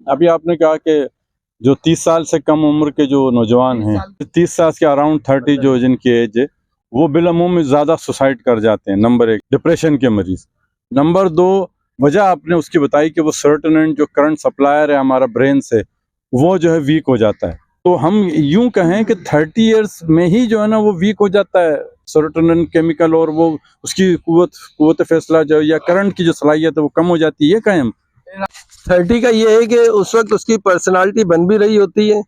अभी आपने कहा कि जो 30 साल से कम उम्र के जो नौजवान हैं, 30 साल के अराउंड 30 जो जिनकी एज है, वो बिलअमूम ज़्यादा सुसाइड कर जाते हैं। नंबर 1 डिप्रेशन के मरीज। नंबर 2 वजह आपने उसकी बताई कि वो सेरोटोनिन जो करंट सप्लायर है हमारा ब्रेन से, वो जो है वीक हो जाता है। तो हम यूं कहें कि 30 इयर्स में ही जो है ना वो वीक हो जाता है सेरोटोनिन केमिकल, और वो उसकी कुव्वत फैसला जो या करंट की जो सलाहियत है वो कम हो जाती है, ये कहें हम। 30 का ये है कि उस वक्त उसकी पर्सनालिटी बन भी रही होती है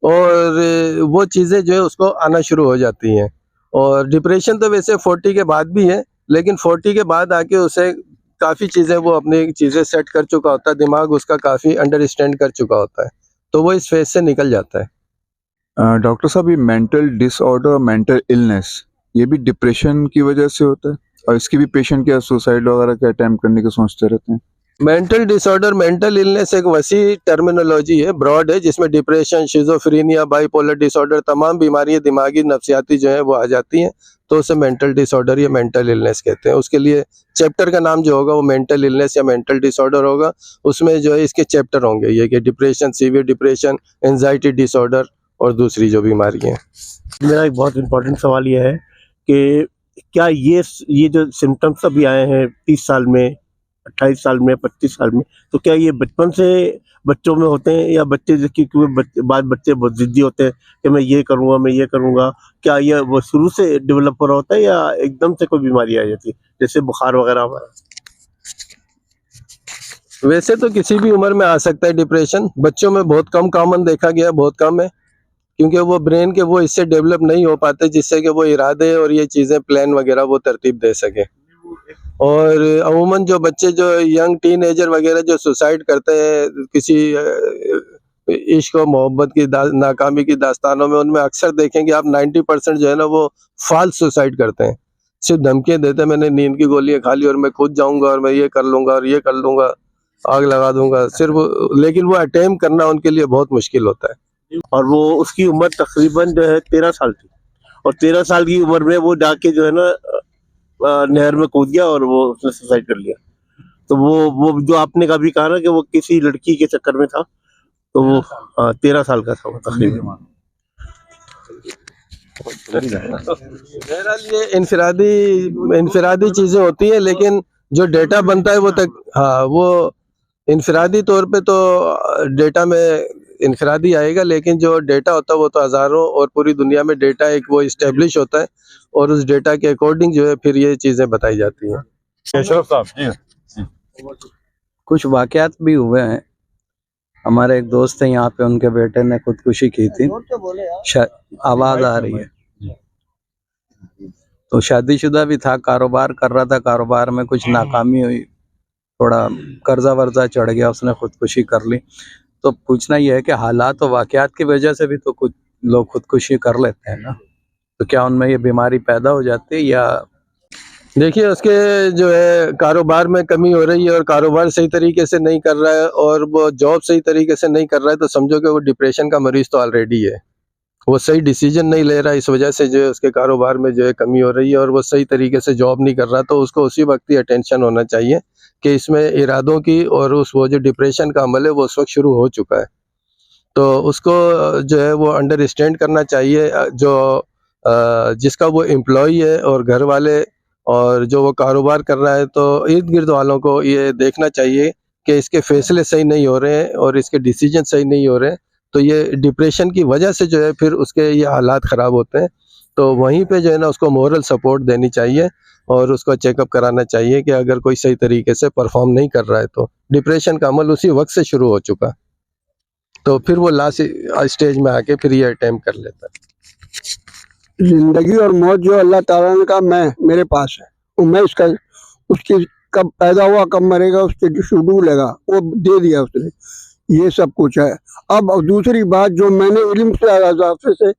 और वो चीज़ें जो है उसको आना शुरू हो जाती हैं। और डिप्रेशन तो वैसे 40 के बाद भी है, लेकिन 40 के बाद आके उसे काफ़ी चीज़ें वो अपनी चीज़ें सेट कर चुका होता है, दिमाग उसका काफ़ी अंडरस्टैंड कर चुका होता है, तो वो इस फेज से निकल जाता है। डॉक्टर साहब, ये मेंटल डिसऑर्डर और मेंटल इलनेस ये भी डिप्रेशन की वजह से होता है, और इसकी भी पेशेंट क्या सुसाइड वगैरह का अटेम्प्ट करने का सोचते रहते हैं? मेंटल डिसऑर्डर, मेंटल इलनेस एक वसी टर्मिनोलॉजी है, ब्रॉड है, जिसमें डिप्रेशन, शिज़ोफ्रेनिया, बाइपोलर डिसऑर्डर, तमाम बीमारियां दिमागी नफ्सियाती जो है वो आ जाती हैं, तो उसे मेंटल डिसऑर्डर या मेंटल इलनेस कहते हैं। उसके लिए चैप्टर का नाम जो होगा वो मेंटल इलनेस या मेंटल डिसऑर्डर होगा। उसमें जो है इसके चैप्टर होंगे, ये कि depression, severe depression, anxiety disorder और दूसरी जो बीमारियां हैं। मेरा एक बहुत इम्पोर्टेंट सवाल ये है कि क्या ये जो सिम्टम्स अभी आए हैं 30 साल में, 28 साल में, 25 साल में, तो क्या ये बचपन से बच्चों में होते हैं, या बच्चे बच्चे बहुत जिद्दी होते हैं कि मैं ये करूँगा, मैं ये करूँगा, क्या ये वो शुरू से डेवलप हो रहा होता है या एकदम से कोई बीमारी आ जाती है जैसे बुखार वगैरह हमारा? वैसे तो किसी भी उम्र में आ सकता है डिप्रेशन, बच्चों में बहुत कम कॉमन देखा गया, बहुत कम है, क्योंकि वो ब्रेन के वो इससे डेवलप नहीं हो पाते जिससे कि वो इरादे और ये चीज़ें प्लान वगैरह वो तरतीब दे सके। और अमूमन जो बच्चे जो यंग टीनेजर वगैरह जो सुसाइड करते हैं किसी इश्क और मोहब्बत की नाकामी की दास्तानों में, उनमें अक्सर देखेंगे आप 90% जो है ना वो फाल्स सुसाइड करते हैं, सिर्फ धमकियां देते हैं, मैंने नींद की गोलियां खा ली और मैं खुद जाऊंगा और मैं ये कर लूंगा और ये कर लूंगा, आग लगा दूंगा सिर्फ, लेकिन वो अटेम्प्ट करना उनके लिए बहुत मुश्किल होता है। और वो उसकी उम्र तकरीबन जो है 13 साल थी, और 13 साल की उम्र में वो जाके जो है ना नहर में कूद गया और वो उसने सुसाइड कर लिया। तो वो जो आपने कभी कहा ना कि वो किसी लड़की के चक्कर में था, तो वो 13 साल का था वो तकरीबन। बहरहाल ये इनफिरादी चीजें होती हैं, लेकिन जो डेटा बनता है वो तक, हाँ, वो इनफिरादी तौर पे तो डेटा में इनफिरादी आएगा, लेकिन जो डेटा होता है वो तो हजारों और पूरी दुनिया में डेटा एक वो इस्टेब्लिश होता है, और उस डेटा के अकॉर्डिंग जो है फिर ये चीजें बताई जाती हैं। अशरफ साहब जी, कुछ वाकयात भी हुए हैं। हमारे एक दोस्त है यहाँ पे, उनके बेटे ने खुदकुशी की थी। आवाज आ रही है। तो शादीशुदा भी था, कारोबार कर रहा था, कारोबार में कुछ नाकामी हुई, थोड़ा कर्जा वर्जा चढ़ गया, उसने खुदकुशी कर ली। तो पूछना यह है कि हालात और वाकयात की वजह से भी तो कुछ लोग खुदकुशी कर लेते हैं ना, तो क्या उनमें ये बीमारी पैदा हो जाती है या? देखिए, उसके जो है कारोबार में कमी हो रही है और कारोबार सही तरीके से नहीं कर रहा है और वो जॉब सही तरीके से नहीं कर रहा है, तो समझो कि वो डिप्रेशन का मरीज तो ऑलरेडी है। वो सही डिसीजन नहीं ले रहा, इस वजह से जो है उसके कारोबार में जो है कमी हो रही है, और वो सही तरीके से जॉब नहीं कर रहा, तो उसको उसी वक्त ही अटेंशन होना चाहिए कि इसमें इरादों की और उस वो जो डिप्रेशन का अमल है वो उस वक्त शुरू हो चुका है। तो उसको जो है वो अंडरस्टैंड करना चाहिए, जो जिसका वो एम्प्लॉई है और घर वाले और जो वो कारोबार कर रहा है, तो इर्द गिर्द वालों को ये देखना चाहिए कि इसके फैसले सही नहीं हो रहे हैं और इसके डिसीजन सही नहीं हो रहे हैं, तो ये डिप्रेशन की वजह से जो है फिर उसके ये हालात ख़राब होते हैं। तो वहीं पे जो है ना उसको मोरल सपोर्ट देनी चाहिए और उसको चेकअप कराना चाहिए कि अगर कोई सही तरीके से परफॉर्म नहीं कर रहा है तो डिप्रेशन का अमल उसी वक्त से शुरू हो चुका, तो फिर वो लास्ट स्टेज में आके फिर ये अटेम्प्ट कर लेता है। जिंदगी और मौत जो अल्लाह ताला ने कहा मेरे पास है, वो मैं उसकी कब पैदा हुआ कब मरेगा उसके जो शेड्यूल है वो दे दिया उसने, ये सब कुछ है। अब दूसरी बात जो मैंने इल्म से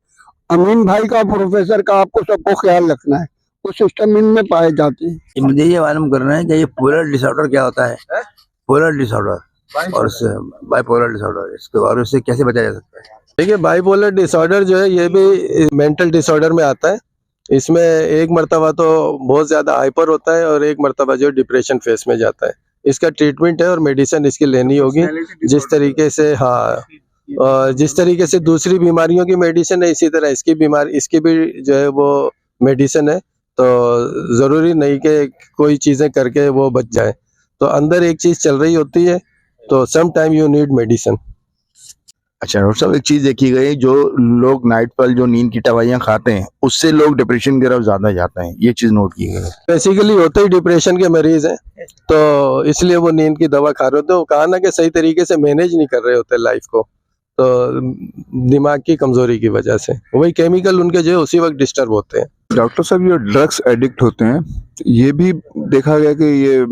अमीन भाई का, प्रोफेसर का, आपको सबको ख्याल रखना है, वो सिस्टम इनमें पाए जाते हैं। मुझे ये मालूम करना है कि ये पोलर डिसऑर्डर क्या होता है, पोलर डिसऑर्डर और बाइपोलर डिसऑर्डर, इसके और उससे कैसे बचा जा सकता है? देखिए, बाइपोलर डिसऑर्डर जो है ये भी मेंटल डिसऑर्डर में आता है। इसमें एक मर्तबा तो बहुत ज़्यादा हाइपर होता है और एक मर्तबा जो डिप्रेशन फेस में जाता है। इसका ट्रीटमेंट है और मेडिसिन इसकी लेनी होगी जिस तरीके से, हाँ, जिस तरीके से दूसरी बीमारियों की मेडिसिन है इसी तरह इसकी भी जो है वो मेडिसिन है। तो ज़रूरी नहीं कि कोई चीज़ें करके वो बच जाए, तो अंदर एक चीज़ चल रही होती है, तो some time you need medicine. अच्छा डॉक्टर साहब, एक चीज देखी गई, जो लोग नाइट पर जो नींद की दवाइयां खाते हैं उससे लोग डिप्रेशन की तरफ ज्यादा जाते हैं, ये चीज नोट की गई है। बेसिकली होते ही डिप्रेशन के मरीज हैं, तो इसलिए वो नींद की दवा खा रहे होते हैं। वो कहा ना कि सही तरीके से मैनेज नहीं कर रहे होते लाइफ को, तो दिमाग की कमजोरी की वजह से वही केमिकल उनके जो है उसी वक्त डिस्टर्ब होते हैं। डॉक्टर साहब, ये ड्रग्स एडिक्ट होते हैं, ये भी देखा गया कि ये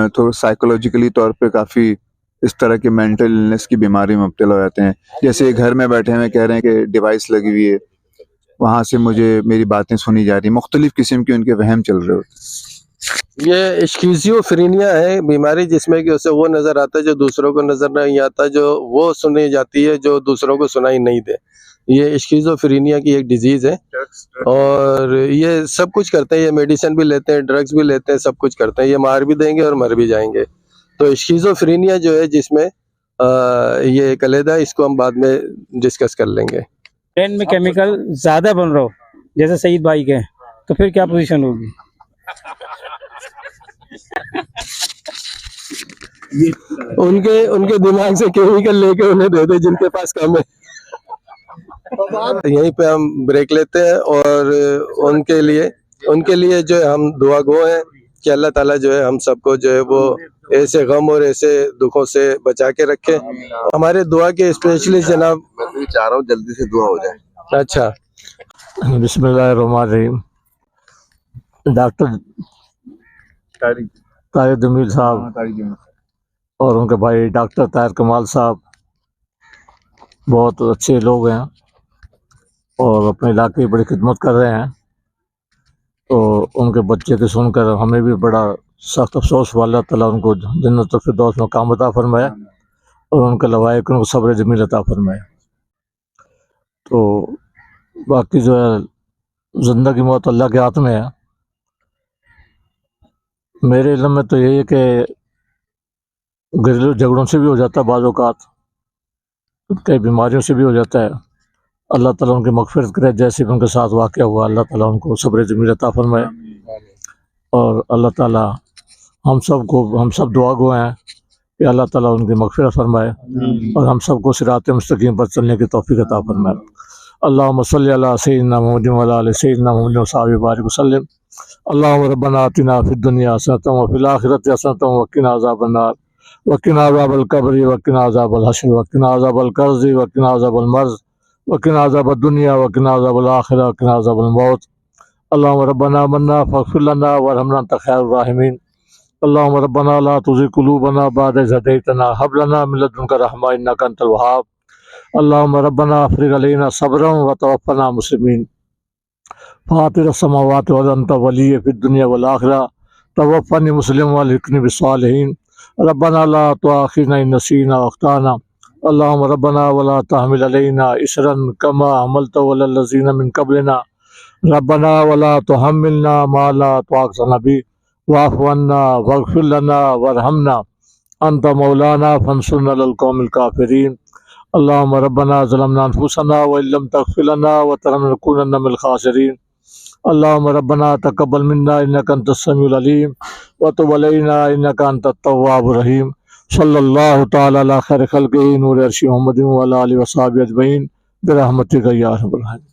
थोड़ा साइकोलॉजिकली तौर पे काफी इस तरह के मेंटल इलनेस की बीमारी में मुब्तला हो जाते हैं। जैसे घर में बैठे हुए कह रहे हैं कि डिवाइस लगी हुई है, वहां से मुझे मेरी बातें सुनी जा रही, मुख्तलिफ किस्म के उनके वहम चल रहे होते हैं। ये स्किज़ोफ्रेनिया है बीमारी, जिसमें कि उसे वो नजर आता है जो दूसरों को नजर नहीं आता, जो वो सुनी जाती है जो दूसरों को सुनाई नहीं दे। ये स्किज़ोफ्रेनिया की एक डिजीज है और ये सब कुछ करते हैं, ये मेडिसिन भी लेते हैं, ड्रग्स भी लेते हैं, सब कुछ करते हैं, ये मार भी देंगे और मर भी जाएंगे। तो स्किज़ोफ्रेनिया जो है जिसमें ये एक अलग है, इसको हम बाद में डिस्कस कर लेंगे। ब्रेन में केमिकल ज्यादा बन रहा हो जैसे सईद भाई के, तो फिर क्या पोजीशन होगी? उनके दिमाग से केमिकल लेके उन्हें दे दे जिनके पास कम है। यहीं पे हम ब्रेक लेते हैं और उनके लिए जो है हम दुआ गो हैं कि अल्लाह ताला जो है हम सबको जो है वो ऐसे गम और ऐसे दुखों से बचा के रखे। हमारे दुआ के स्पेशलिस्ट जनाब, मैं तो चाह रहा हूँ जल्दी से दुआ हो जाए। अच्छा, बिस्मिल्लाहिर्रहमानिर्रहीम। डॉक्टर तारिक जमील साहब और उनके भाई डॉक्टर ताहिर कमाल साहब बहुत अच्छे लोग हैं और अपने इलाके की बड़ी खिदमत कर रहे हैं। तो उनके बच्चे के सुनकर हमें भी बड़ा सख्त अफसोस हुआ। अल्लाह ताला उनको जन्नत फिरदौस में मकाम अता फरमाए और उनके लवाइक उनको सब्र जमील अता फरमाए। तो बाकी जो है ज़िंदगी मौत अल्लाह के हाथ में है। मेरे इल्म में तो यही है कि घरेलू झगड़ों से भी हो जाता है, बाज़ औक़ात कई बीमारियों से भी हो जाता है। अल्लाह ताला उनकी मग़फ़िरत करे, जैसे भी उनके साथ वाक़या हुआ अल्लाह ताला उनको सब्र जमील अता फरमाए। और अल्लाह ताला हम सब दुआ गो हैं कि अल्लाह ताला उनकी मग़फ़िरत फरमाए और हम सबको सिरात मुस्तकीम पर चलने की तौफ़ीक़ अता फरमाए। अल्लाहुम्मा सल्लि अला सय्यिदिना मुहम्मदिन व अला आलि सय्यिदिना मुहम्मदिन व सहाबिहि बारिक वसल्लम। अल्लाहुम्मा रब्बना आतिना फिद दुनिया हसनतन व फिल आखिरति हसनतन व क़िना अज़ाबन नार व क़िना अज़ाबल क़ब्रि व क़िना अज़ाबल हश्र व क़िना अज़ाबल क़र्ज़ि व क़िना अज़ाबल मर्ज़ व क़िना अज़ाबद दुनिया व क़िना अज़ाबल आखिरह व क़िना अज़ाबल मौत। अल्लाहुम्मा रब्बना आमन्ना फ़ग़फ़िर लना वरहमना अन्ता ख़ैरुर राहिमीन। अल्लाहुम्मा रब्बना ला तुज़िग़ क़ुलूबना बअद इज़ हदैतना हब लना मिन लदुनका रहमा इन्नका अंतल वहाब। अल्लाहुम्मा रब्बना अफ़रिग़ अलैना सब्रन व तवफ़्फ़ना मुस्लिमीन। फ़ातिरस समावाति वल अंता वलिय्य फ़िद दुनिया वल आखिरह तवफ़्फ़नी मुस्लिमन व अल्हिक़नी बिस्सालिहीन। रब्बना ला तुआख़िज़ना इन नसीना व अख़्ताना। अल्लाहुम्मा रब्बना वला तहमिल अलैना इसरन कमा हमलतहु अलल लज़ीना मिन क़ब्लिना। रब्बना वला तुहम्मिलना मा ला ताक़त लना बिही वाफ़ु अन्ना वग़फ़िर लना वरहमना अंता मौलाना फ़ंसुरना अलल क़ौमिल काफ़िरीन। अल्लाहुम्मा रब्बना ज़लमना अनफुसना व इल्लम तग़फ़िर लना व तरहमना लनकूनन्ना मिनल ख़ासिरीन। अल्लाहुम्मा रब्बना तक़ब्बल मिन्ना इन्नका अंतस समीउल अलीम व तुब अलैना इन्नका अंतत तव्वाबुर रहीम। सल्लल्लाहु तआला अला खैरि ख़ल्क़िही नूरि अर्शि मुहम्मदिन व अला आलिहि व सहाबिहि अजमईन बिरहमतिका या अरहमर राहिमीन।